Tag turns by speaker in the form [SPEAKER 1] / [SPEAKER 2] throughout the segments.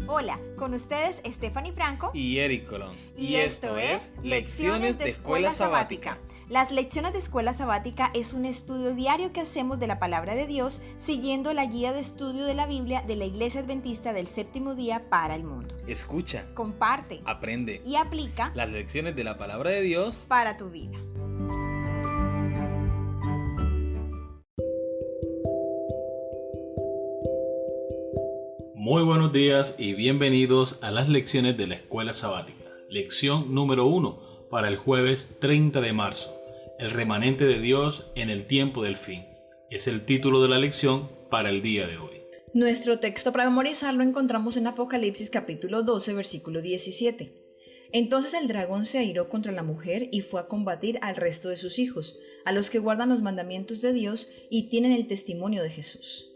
[SPEAKER 1] Hola, con ustedes Stephanie Franco
[SPEAKER 2] y Eric Colón.
[SPEAKER 1] Y esto es Lecciones de Escuela Sabática. Las Lecciones de Escuela Sabática es un estudio diario que hacemos de la Palabra de Dios siguiendo la guía de estudio de la Biblia de la Iglesia Adventista del Séptimo Día para el Mundo.
[SPEAKER 2] Escucha,
[SPEAKER 1] comparte,
[SPEAKER 2] aprende
[SPEAKER 1] y aplica
[SPEAKER 2] las lecciones de la Palabra de Dios
[SPEAKER 1] para tu vida.
[SPEAKER 2] Muy buenos días y bienvenidos a las lecciones de la Escuela Sabática. Lección número 1 para el jueves 30 de marzo. El remanente de Dios en el tiempo del fin. Es el título de la lección para el día de hoy.
[SPEAKER 3] Nuestro texto para memorizar lo encontramos en Apocalipsis capítulo 12, versículo 17. Entonces el dragón se airó contra la mujer y fue a combatir al resto de sus hijos, a los que guardan los mandamientos de Dios y tienen el testimonio de Jesús.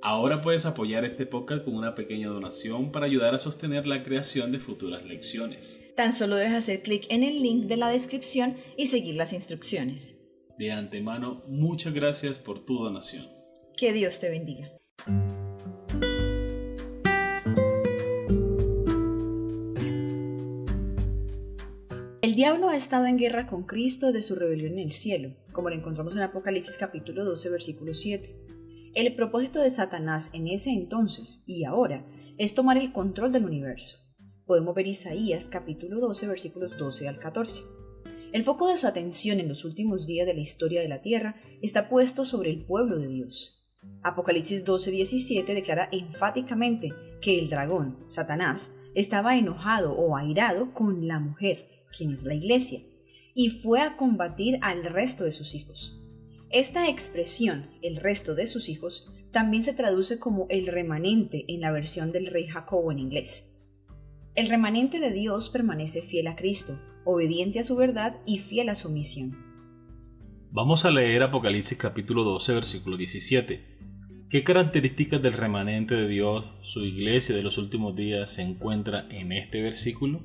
[SPEAKER 2] Ahora puedes apoyar este podcast con una pequeña donación para ayudar a sostener la creación de futuras lecciones.
[SPEAKER 3] Tan solo debes hacer clic en el link de la descripción y seguir las instrucciones.
[SPEAKER 2] De antemano, muchas gracias por tu donación.
[SPEAKER 3] Que Dios te bendiga. El diablo ha estado en guerra con Cristo de su rebelión en el cielo, como lo encontramos en Apocalipsis capítulo 12, versículo 7. El propósito de Satanás en ese entonces y ahora es tomar el control del universo. Podemos ver Isaías capítulo 12 versículos 12 al 14. El foco de su atención en los últimos días de la historia de la tierra está puesto sobre el pueblo de Dios. Apocalipsis 12:17 declara enfáticamente que el dragón, Satanás, estaba enojado o airado con la mujer, quien es la iglesia, y fue a combatir al resto de sus hijos. Esta expresión, el resto de sus hijos, también se traduce como el remanente en la versión del rey Jacobo en inglés. El remanente de Dios permanece fiel a Cristo, obediente a su verdad y fiel a su misión.
[SPEAKER 2] Vamos a leer Apocalipsis capítulo 12, versículo 17. ¿Qué características del remanente de Dios, su iglesia de los últimos días, se encuentra en este versículo?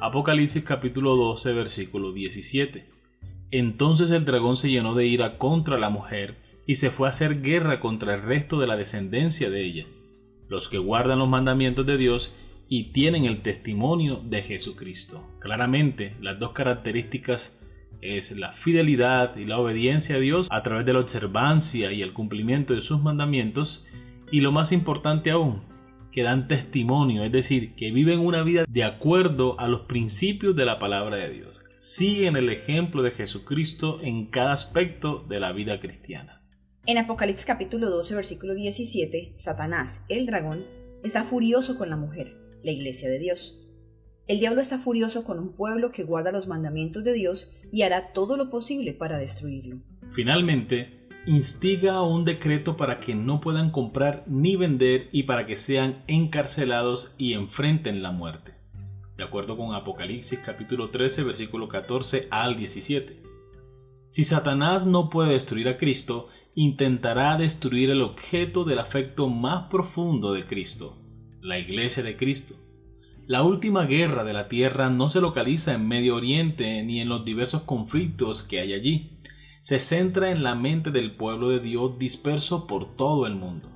[SPEAKER 2] Apocalipsis capítulo 12, versículo 17. Entonces el dragón se llenó de ira contra la mujer y se fue a hacer guerra contra el resto de la descendencia de ella, los que guardan los mandamientos de Dios y tienen el testimonio de Jesucristo. Claramente, las dos características es la fidelidad y la obediencia a Dios a través de la observancia y el cumplimiento de sus mandamientos, y lo más importante aún, que dan testimonio, es decir, que viven una vida de acuerdo a los principios de la palabra de Dios. Siguen el ejemplo de Jesucristo en cada aspecto de la vida cristiana.
[SPEAKER 3] En Apocalipsis capítulo 12, versículo 17, Satanás, el dragón, está furioso con la mujer, la iglesia de Dios. El diablo está furioso con un pueblo que guarda los mandamientos de Dios y hará todo lo posible para destruirlo.
[SPEAKER 2] Finalmente, instiga un decreto para que no puedan comprar ni vender y para que sean encarcelados y enfrenten la muerte. De acuerdo con Apocalipsis capítulo 13, versículo 14 al 17. Si Satanás no puede destruir a Cristo, intentará destruir el objeto del afecto más profundo de Cristo, la Iglesia de Cristo. La última guerra de la tierra no se localiza en Medio Oriente ni en los diversos conflictos que hay allí. Se centra en la mente del pueblo de Dios disperso por todo el mundo.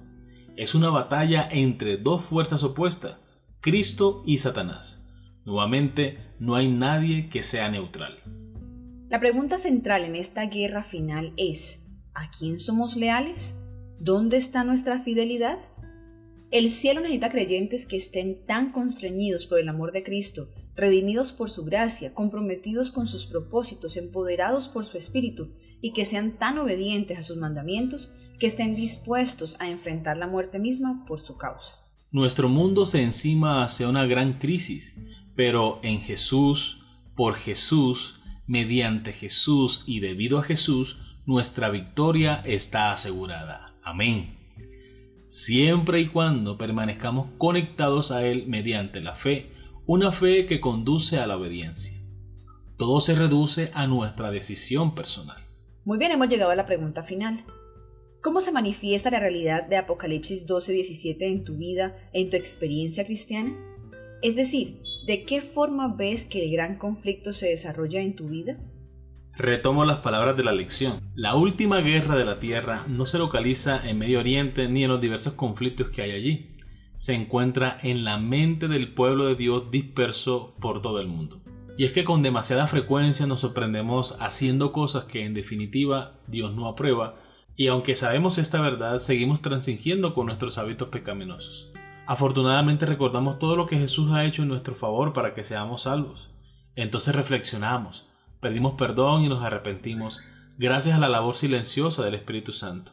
[SPEAKER 2] Es una batalla entre dos fuerzas opuestas, Cristo y Satanás. Nuevamente, no hay nadie que sea neutral.
[SPEAKER 3] La pregunta central en esta guerra final es: ¿a quién somos leales? ¿Dónde está nuestra fidelidad? El cielo necesita creyentes que estén tan constreñidos por el amor de Cristo, redimidos por su gracia, comprometidos con sus propósitos, empoderados por su espíritu, y que sean tan obedientes a sus mandamientos que estén dispuestos a enfrentar la muerte misma por su causa.
[SPEAKER 2] Nuestro mundo se encima hacia una gran crisis, pero en Jesús, por Jesús, mediante Jesús y debido a Jesús, nuestra victoria está asegurada. Amén. Siempre y cuando permanezcamos conectados a Él mediante la fe, una fe que conduce a la obediencia. Todo se reduce a nuestra decisión personal.
[SPEAKER 3] Muy bien, hemos llegado a la pregunta final. ¿Cómo se manifiesta la realidad de Apocalipsis 12:17 en tu vida, en tu experiencia cristiana? Es decir, ¿de qué forma ves que el gran conflicto se desarrolla en tu vida?
[SPEAKER 2] Retomo las palabras de la lección. La última guerra de la tierra no se localiza en Medio Oriente ni en los diversos conflictos que hay allí. se encuentra en la mente del pueblo de Dios disperso por todo el mundo. Y es que con demasiada frecuencia nos sorprendemos haciendo cosas que en definitiva Dios no aprueba, y aunque sabemos esta verdad, seguimos transigiendo con nuestros hábitos pecaminosos. Afortunadamente recordamos todo lo que Jesús ha hecho en nuestro favor para que seamos salvos. Entonces reflexionamos, pedimos perdón y nos arrepentimos gracias a la labor silenciosa del Espíritu Santo.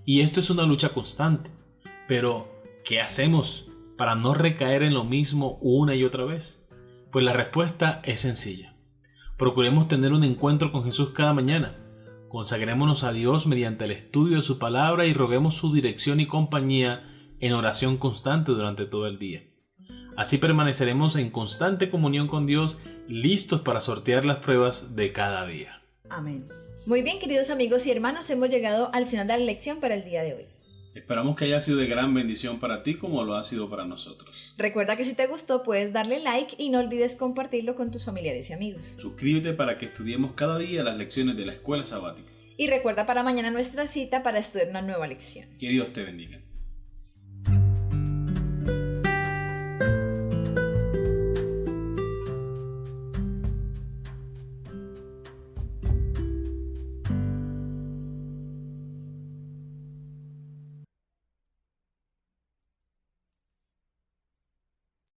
[SPEAKER 2] Y esto es una lucha constante. Pero, ¿qué hacemos para no recaer en lo mismo una y otra vez? Pues la respuesta es sencilla. Procuremos tener un encuentro con Jesús cada mañana. Consagrémonos a Dios mediante el estudio de su palabra y roguemos su dirección y compañía en oración constante durante todo el día. Así permaneceremos en constante comunión con Dios, listos para sortear las pruebas de cada día.
[SPEAKER 3] Amén.
[SPEAKER 1] Muy bien, queridos amigos y hermanos, hemos llegado al final de la lección para el día de hoy.
[SPEAKER 2] Esperamos que haya sido de gran bendición para ti como lo ha sido para nosotros.
[SPEAKER 1] Recuerda que si te gustó puedes darle like y no olvides compartirlo con tus familiares y amigos.
[SPEAKER 2] Suscríbete para que estudiemos cada día las lecciones de la escuela sabática.
[SPEAKER 1] Y recuerda para mañana nuestra cita para estudiar una nueva lección.
[SPEAKER 2] Que Dios te bendiga.